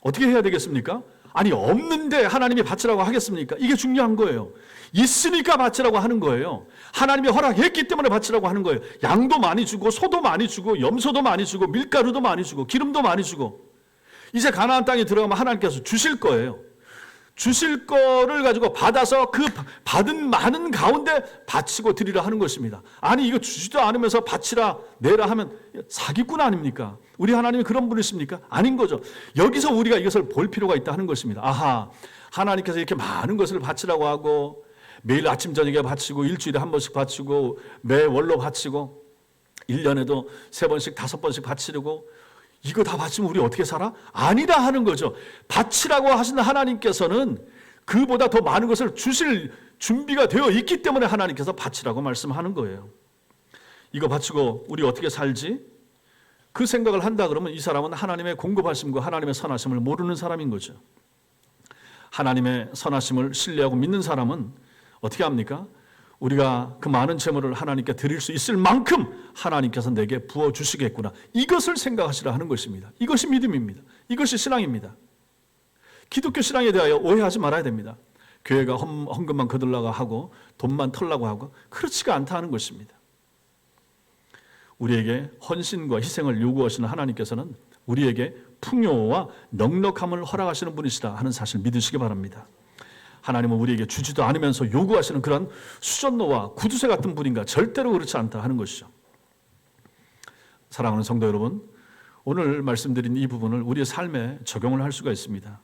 어떻게 해야 되겠습니까? 아니, 없는데 하나님이 바치라고 하겠습니까? 이게 중요한 거예요. 있으니까 바치라고 하는 거예요. 하나님이 허락했기 때문에 바치라고 하는 거예요. 양도 많이 주고 소도 많이 주고 염소도 많이 주고 밀가루도 많이 주고 기름도 많이 주고, 이제 가나안 땅에 들어가면 하나님께서 주실 거예요. 주실 거를 가지고 받아서 그 받은 많은 가운데 바치고 드리라 하는 것입니다. 아니, 이거 주지도 않으면서 바치라 내라 하면 사기꾼 아닙니까? 우리 하나님이 그런 분이십니까? 아닌 거죠. 여기서 우리가 이것을 볼 필요가 있다 하는 것입니다. 아하, 하나님께서 이렇게 많은 것을 바치라고 하고, 매일 아침 저녁에 바치고, 일주일에 한 번씩 바치고, 매월로 바치고, 1년에도 3번씩 5번씩 바치려고, 이거 다 바치면 우리 어떻게 살아? 아니라 하는 거죠. 바치라고 하시는 하나님께서는 그보다 더 많은 것을 주실 준비가 되어 있기 때문에 하나님께서 바치라고 말씀하는 거예요. 이거 바치고 우리 어떻게 살지? 그 생각을 한다 그러면 이 사람은 하나님의 공급하심과 하나님의 선하심을 모르는 사람인 거죠. 하나님의 선하심을 신뢰하고 믿는 사람은 어떻게 합니까? 우리가 그 많은 재물을 하나님께 드릴 수 있을 만큼 하나님께서 내게 부어주시겠구나, 이것을 생각하시라 하는 것입니다. 이것이 믿음입니다. 이것이 신앙입니다. 기독교 신앙에 대하여 오해하지 말아야 됩니다. 교회가 헌금만 거들라고 하고 돈만 털라고 하고, 그렇지가 않다 하는 것입니다. 우리에게 헌신과 희생을 요구하시는 하나님께서는 우리에게 풍요와 넉넉함을 허락하시는 분이시다 하는 사실 믿으시기 바랍니다. 하나님은 우리에게 주지도 않으면서 요구하시는 그런 수전노와 구두쇠 같은 분인가? 절대로 그렇지 않다 하는 것이죠. 사랑하는 성도 여러분, 오늘 말씀드린 이 부분을 우리의 삶에 적용을 할 수가 있습니다.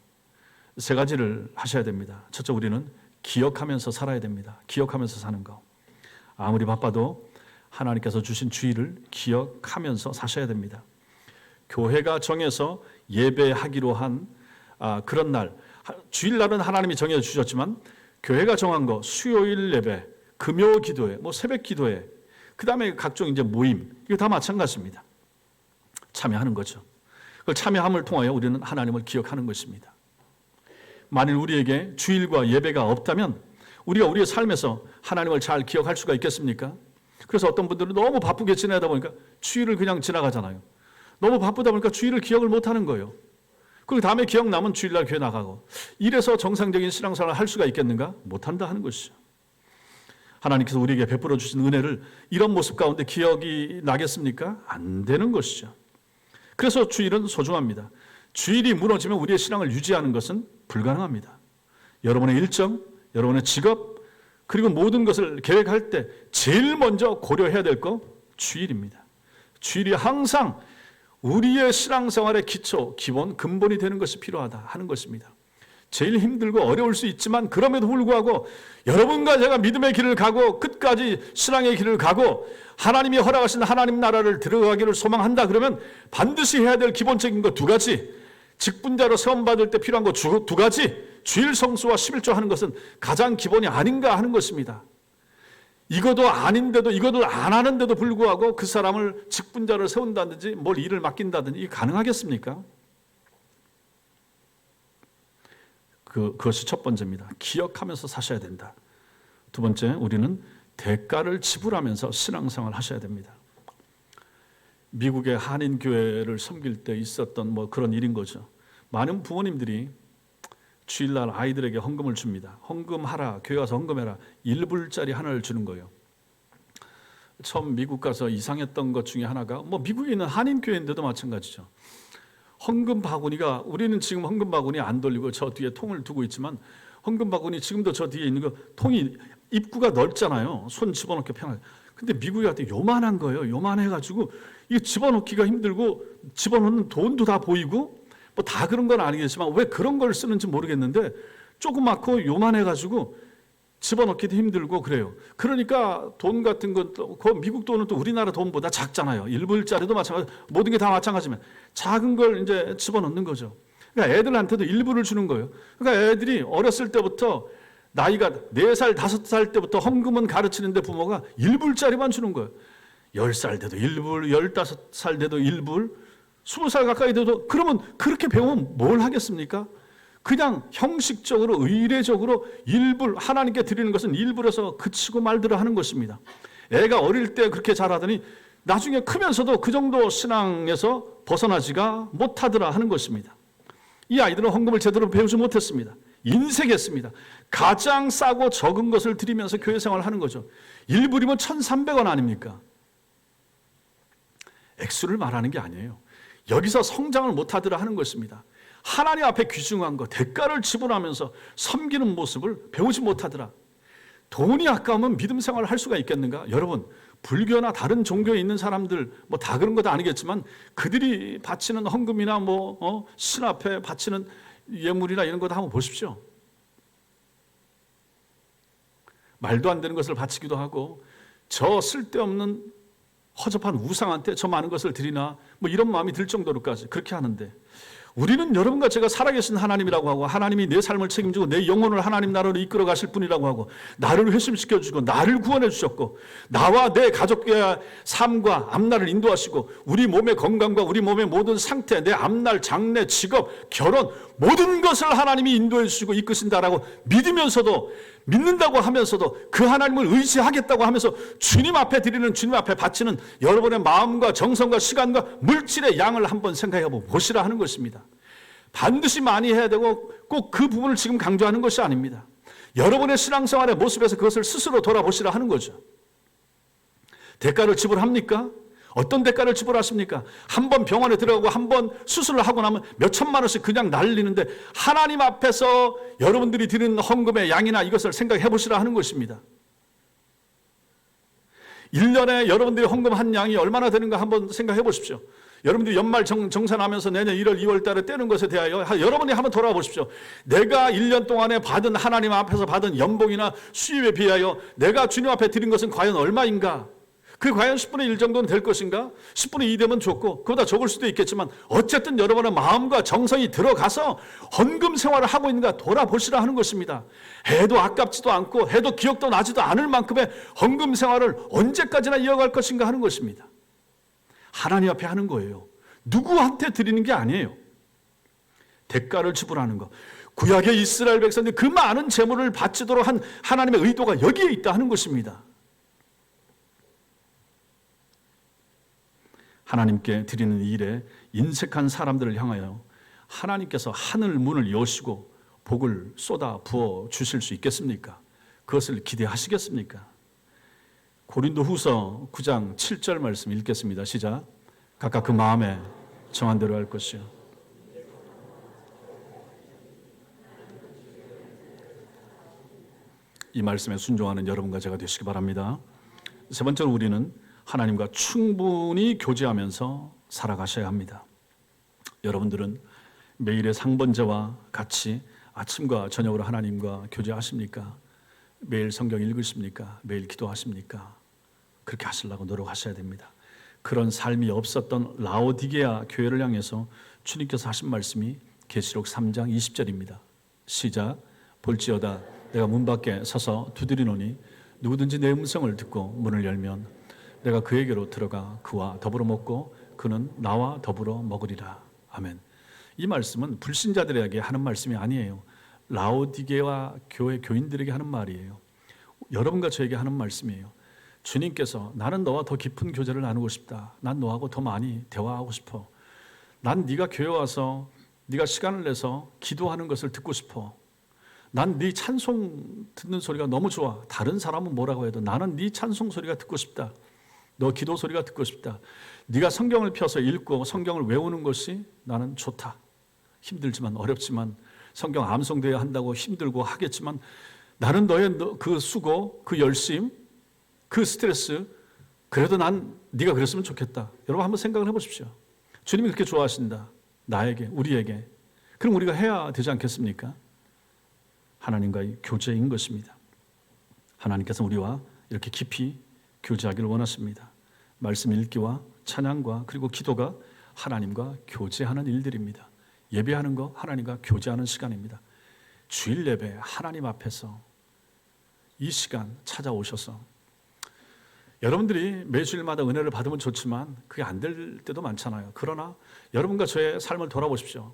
세 가지를 하셔야 됩니다. 첫째, 우리는 기억하면서 살아야 됩니다. 기억하면서 사는 거. 아무리 바빠도 하나님께서 주신 주일을 기억하면서 사셔야 됩니다. 교회가 정해서 예배하기로 한 그런 날, 주일날은 하나님이 정해 주셨지만 교회가 정한 거, 수요일 예배, 금요 기도회, 새벽 기도회, 그 다음에 각종 이제 모임, 이거 다 마찬가지입니다. 참여하는 거죠. 그걸 참여함을 통하여 우리는 하나님을 기억하는 것입니다. 만일 우리에게 주일과 예배가 없다면 우리가 우리의 삶에서 하나님을 잘 기억할 수가 있겠습니까? 그래서 어떤 분들은 너무 바쁘게 지내다 보니까 주일을 그냥 지나가잖아요. 너무 바쁘다 보니까 주일을 기억을 못하는 거예요. 그리고 다음에 기억나면 주일날 교회 나가고, 이래서 정상적인 신앙생활을 할 수가 있겠는가? 못한다 하는 것이죠. 하나님께서 우리에게 베풀어 주신 은혜를 이런 모습 가운데 기억이 나겠습니까? 안 되는 것이죠. 그래서 주일은 소중합니다. 주일이 무너지면 우리의 신앙을 유지하는 것은 불가능합니다. 여러분의 일정, 여러분의 직업, 그리고 모든 것을 계획할 때 제일 먼저 고려해야 될 거 주일입니다. 주일이 항상 우리의 신앙생활의 기초, 기본, 근본이 되는 것이 필요하다 하는 것입니다. 제일 힘들고 어려울 수 있지만 그럼에도 불구하고 여러분과 제가 믿음의 길을 가고 끝까지 신앙의 길을 가고 하나님이 허락하신 하나님 나라를 들어가기를 소망한다 그러면 반드시 해야 될 기본적인 거 두 가지, 직분자로 세움받을 때 필요한 거 두 가지, 주일 성수와 11조 하는 것은 가장 기본이 아닌가 하는 것입니다. 이것도 아닌데도, 이것도 안 하는데도 불구하고 그 사람을 직분자를 세운다든지 뭘 일을 맡긴다든지 이게 가능하겠습니까? 그것이 첫 번째입니다. 기억하면서 사셔야 된다. 두 번째, 우리는 대가를 지불하면서 신앙생활을 하셔야 됩니다. 미국의 한인교회를 섬길 때 있었던 그런 일인 거죠. 많은 부모님들이 주일날 아이들에게 헌금을 줍니다. 헌금하라, 교회 가서 헌금해라. 1불짜리 하나를 주는 거예요. 처음 미국 가서 이상했던 것 중에 하나가 미국에 있는 한인교회인데도 마찬가지죠. 헌금 바구니가, 우리는 지금 헌금 바구니 안 돌리고 저 뒤에 통을 두고 있지만 헌금 바구니 지금도 저 뒤에 있는 거 통이 입구가 넓잖아요. 손 집어넣기 편하게. 근데 미국에 갈 때 요만한 거예요. 요만해가지고 이거 집어넣기가 힘들고 집어넣는 돈도 다 보이고 다 그런 건 아니겠지만 왜 그런 걸 쓰는지 모르겠는데 조그맣고 요만해가지고 집어넣기도 힘들고 그래요. 그러니까 돈 같은 건 그 미국 돈은 또 우리나라 돈보다 작잖아요. 1불짜리도 마찬가지, 모든 게 다 마찬가지면 작은 걸 이제 집어넣는 거죠. 그러니까 애들한테도 1불을 주는 거예요. 그러니까 애들이 어렸을 때부터 나이가 4살, 5살 때부터 헌금은 가르치는데 부모가 1불짜리만 주는 거예요. 10살 돼도 1불, 15살 돼도 1불, 20살 가까이 돼도, 그러면 그렇게 배우면 뭘 하겠습니까? 그냥 형식적으로 의례적으로 1불, 하나님께 드리는 것은 1불에서 그치고 말더라 하는 것입니다. 애가 어릴 때 그렇게 잘하더니 나중에 크면서도 그 정도 신앙에서 벗어나지가 못하더라 하는 것입니다. 이 아이들은 헌금을 제대로 배우지 못했습니다. 인색했습니다. 가장 싸고 적은 것을 드리면서 교회 생활을 하는 거죠. 1불이면 1,300원 아닙니까? 액수를 말하는 게 아니에요. 여기서 성장을 못하더라 하는 것입니다. 하나님 앞에 귀중한 것, 대가를 지불하면서 섬기는 모습을 배우지 못하더라. 돈이 아까우면 믿음 생활을 할 수가 있겠는가? 여러분, 불교나 다른 종교에 있는 사람들 다 그런 것도 아니겠지만 그들이 바치는 헌금이나 신 앞에 바치는 예물이나 이런 것도 한번 보십시오. 말도 안 되는 것을 바치기도 하고 저 쓸데없는 허접한 우상한테 저 많은 것을 드리나 이런 마음이 들 정도로까지 그렇게 하는데, 우리는 여러분과 제가 살아계신 하나님이라고 하고 하나님이 내 삶을 책임지고 내 영혼을 하나님 나라로 이끌어 가실 분이라고 하고 나를 회심시켜 주시고 나를 구원해 주셨고 나와 내 가족의 삶과 앞날을 인도하시고 우리 몸의 건강과 우리 몸의 모든 상태, 내 앞날, 장래, 직업, 결혼 모든 것을 하나님이 인도해 주시고 이끄신다라고 믿으면서도, 믿는다고 하면서도 그 하나님을 의지하겠다고 하면서 주님 앞에 드리는, 주님 앞에 바치는 여러분의 마음과 정성과 시간과 물질의 양을 한번 생각해 보시라 하는 것입니다. 반드시 많이 해야 되고 꼭 그 부분을 지금 강조하는 것이 아닙니다. 여러분의 신앙생활의 모습에서 그것을 스스로 돌아보시라 하는 거죠. 대가를 지불합니까? 어떤 대가를 지불하십니까? 한 번 병원에 들어가고 한 번 수술을 하고 나면 몇 천만 원씩 그냥 날리는데 하나님 앞에서 여러분들이 드리는 헌금의 양이나 이것을 생각해 보시라 하는 것입니다. 1년에 여러분들이 헌금한 양이 얼마나 되는가 한번 생각해 보십시오. 여러분들이 연말 정산하면서 내년 1월, 2월 달에 떼는 것에 대하여 여러분이 한번 돌아와 보십시오. 내가 1년 동안에 받은 하나님 앞에서 받은 연봉이나 수입에 비하여 내가 주님 앞에 드린 것은 과연 얼마인가? 그 과연 10분의 1 정도는 될 것인가? 10분의 2 되면 좋고 그보다 적을 수도 있겠지만 어쨌든 여러분의 마음과 정성이 들어가서 헌금 생활을 하고 있는가 돌아보시라 하는 것입니다. 해도 아깝지도 않고 해도 기억도 나지도 않을 만큼의 헌금 생활을 언제까지나 이어갈 것인가 하는 것입니다. 하나님 앞에 하는 거예요. 누구한테 드리는 게 아니에요. 대가를 지불하는 것. 구약의 이스라엘 백성들이 그 많은 재물을 바치도록 한 하나님의 의도가 여기에 있다 하는 것입니다. 하나님께 드리는 일에 인색한 사람들을 향하여 하나님께서 하늘 문을 여시고 복을 쏟아 부어 주실 수 있겠습니까? 그것을 기대하시겠습니까? 고린도후서 9장 7절 말씀 읽겠습니다. 시작. 각각 그 마음에 정한 대로 할 것이요. 이 말씀에 순종하는 여러분과 제가 되시기 바랍니다. 세 번째로 우리는 하나님과 충분히 교제하면서 살아가셔야 합니다. 여러분들은 매일의 상번제와 같이 아침과 저녁으로 하나님과 교제하십니까? 매일 성경 읽으십니까? 매일 기도하십니까? 그렇게 하시려고 노력하셔야 됩니다. 그런 삶이 없었던 라오디게아 교회를 향해서 주님께서 하신 말씀이 계시록 3장 20절입니다. 시작. 볼지어다 내가 문 밖에 서서 두드리노니 누구든지 내 음성을 듣고 문을 열면 내가 그에게로 들어가 그와 더불어 먹고 그는 나와 더불어 먹으리라. 아멘. 이 말씀은 불신자들에게 하는 말씀이 아니에요. 라오디게아 교회 교인들에게 하는 말이에요. 여러분과 저에게 하는 말씀이에요. 주님께서 나는 너와 더 깊은 교제를 나누고 싶다. 난 너하고 더 많이 대화하고 싶어. 난 네가 교회 와서 네가 시간을 내서 기도하는 것을 듣고 싶어. 난 네 찬송 듣는 소리가 너무 좋아. 다른 사람은 뭐라고 해도 나는 네 찬송 소리가 듣고 싶다. 너 기도 소리가 듣고 싶다. 네가 성경을 펴서 읽고 성경을 외우는 것이 나는 좋다. 힘들지만 어렵지만 성경 암송되어야 한다고 힘들고 하겠지만 나는 너의 그 수고, 그 열심, 그 스트레스 그래도 난 네가 그랬으면 좋겠다. 여러분 한번 생각을 해보십시오. 주님이 그렇게 좋아하신다. 나에게, 우리에게. 그럼 우리가 해야 되지 않겠습니까? 하나님과의 교제인 것입니다. 하나님께서 우리와 이렇게 깊이 교제하기를 원하십니다. 말씀 읽기와 찬양과 그리고 기도가 하나님과 교제하는 일들입니다. 예배하는 거 하나님과 교제하는 시간입니다. 주일 예배 하나님 앞에서 이 시간 찾아오셔서 여러분들이 매주일마다 은혜를 받으면 좋지만 그게 안 될 때도 많잖아요. 그러나 여러분과 저의 삶을 돌아보십시오.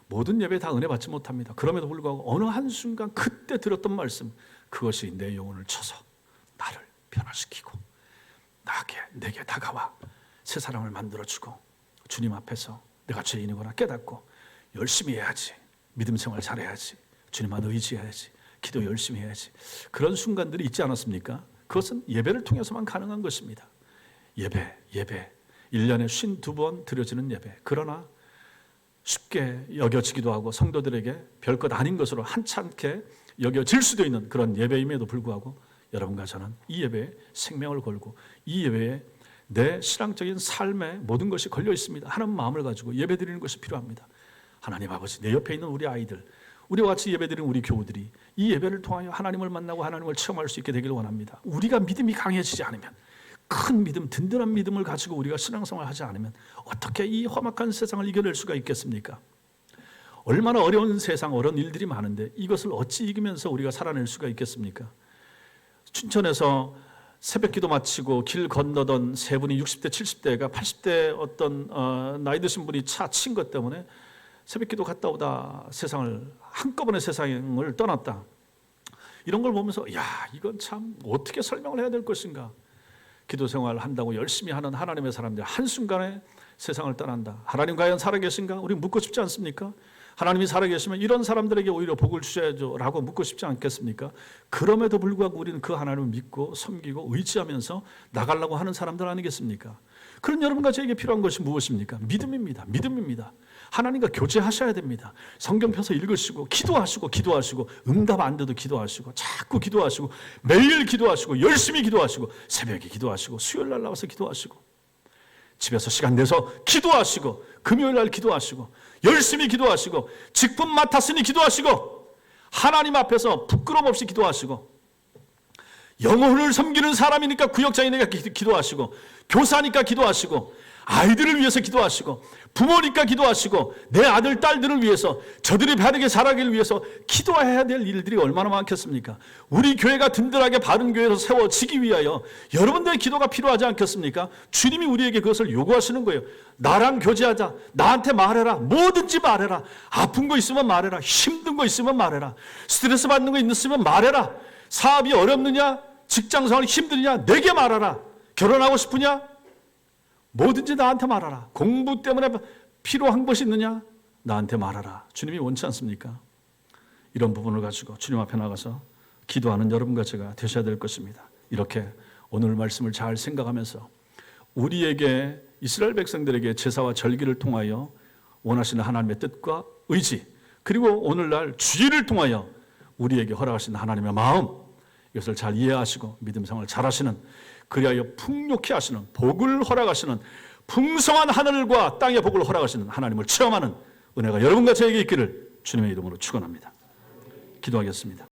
모든 예배 다 은혜 받지 못합니다. 그럼에도 불구하고 어느 한순간 그때 들었던 말씀 그것이 내 영혼을 쳐서 나를 변화시키고 내게 다가와 새 사람을 만들어주고 주님 앞에서 내가 죄인이구나 깨닫고 열심히 해야지. 믿음 생활 잘해야지. 주님만 의지해야지. 기도 열심히 해야지. 그런 순간들이 있지 않았습니까? 그것은 예배를 통해서만 가능한 것입니다. 예배 1년에 52번 드려지는 예배. 그러나 쉽게 여겨지기도 하고 성도들에게 별것 아닌 것으로 한참게 여겨질 수도 있는 그런 예배임에도 불구하고 여러분과 저는 이 예배에 생명을 걸고 이 예배에 내 신앙적인 삶의 모든 것이 걸려 있습니다. 하나님 마음을 가지고 예배드리는 것이 필요합니다. 하나님 아버지, 내 옆에 있는 우리 아이들, 우리와 같이 예배드리는 우리 교우들이 이 예배를 통하여 하나님을 만나고 하나님을 체험할 수 있게 되기를 원합니다. 우리가 믿음이 강해지지 않으면, 큰 믿음, 든든한 믿음을 가지고 우리가 신앙생활을 하지 않으면 어떻게 이 험악한 세상을 이겨낼 수가 있겠습니까? 얼마나 어려운 세상, 어려운 일들이 많은데 이것을 어찌 이기면서 우리가 살아낼 수가 있겠습니까? 춘천에서 새벽기도 마치고 길 건너던 세 분이 60대, 70대가 80대 어떤 나이 드신 분이 차 친 것 때문에 새벽기도 갔다 오다 한꺼번에 세상을 떠났다. 이런 걸 보면서 이건 참 어떻게 설명을 해야 될 것인가. 기도 생활을 한다고 열심히 하는 하나님의 사람들 한순간에 세상을 떠난다. 하나님 과연 살아계신가? 우리 묻고 싶지 않습니까? 하나님이 살아계시면 이런 사람들에게 오히려 복을 주셔야죠 라고 묻고 싶지 않겠습니까? 그럼에도 불구하고 우리는 그 하나님을 믿고 섬기고 의지하면서 나가려고 하는 사람들 아니겠습니까? 그런 여러분과 저에게 필요한 것이 무엇입니까? 믿음입니다. 믿음입니다. 하나님과 교제하셔야 됩니다. 성경 펴서 읽으시고 기도하시고 응답 안 돼도 기도하시고 자꾸 기도하시고 매일 기도하시고 열심히 기도하시고 새벽에 기도하시고 수요일 날 나와서 기도하시고 집에서 시간 내서 기도하시고 금요일 날 기도하시고 열심히 기도하시고 직분 맡았으니 기도하시고 하나님 앞에서 부끄럼 없이 기도하시고 영혼을 섬기는 사람이니까 구역장이니까 기도하시고 교사니까 기도하시고 아이들을 위해서 기도하시고 부모니까 기도하시고 내 아들 딸들을 위해서 저들이 바르게 자라기를 위해서 기도해야 될 일들이 얼마나 많겠습니까? 우리 교회가 든든하게 바른 교회로 세워지기 위하여 여러분들의 기도가 필요하지 않겠습니까? 주님이 우리에게 그것을 요구하시는 거예요. 나랑 교제하자. 나한테 말해라. 뭐든지 말해라. 아픈 거 있으면 말해라. 힘든 거 있으면 말해라. 스트레스 받는 거 있으면 말해라. 사업이 어렵느냐? 직장생활 힘드냐? 내게 말하라. 결혼하고 싶으냐? 뭐든지 나한테 말하라. 공부 때문에 필요한 것이 있느냐? 나한테 말하라. 주님이 원치 않습니까? 이런 부분을 가지고 주님 앞에 나가서 기도하는 여러분과 제가 되셔야 될 것입니다. 이렇게 오늘 말씀을 잘 생각하면서 우리에게 이스라엘 백성들에게 제사와 절기를 통하여 원하시는 하나님의 뜻과 의지, 그리고 오늘날 주일을 통하여 우리에게 허락하시는 하나님의 마음, 이것을 잘 이해하시고 믿음 생활을 잘 하시는, 그리하여 풍요케 하시는, 복을 허락하시는, 풍성한 하늘과 땅의 복을 허락하시는 하나님을 체험하는 은혜가 여러분과 저에게 있기를 주님의 이름으로 축원합니다. 기도하겠습니다.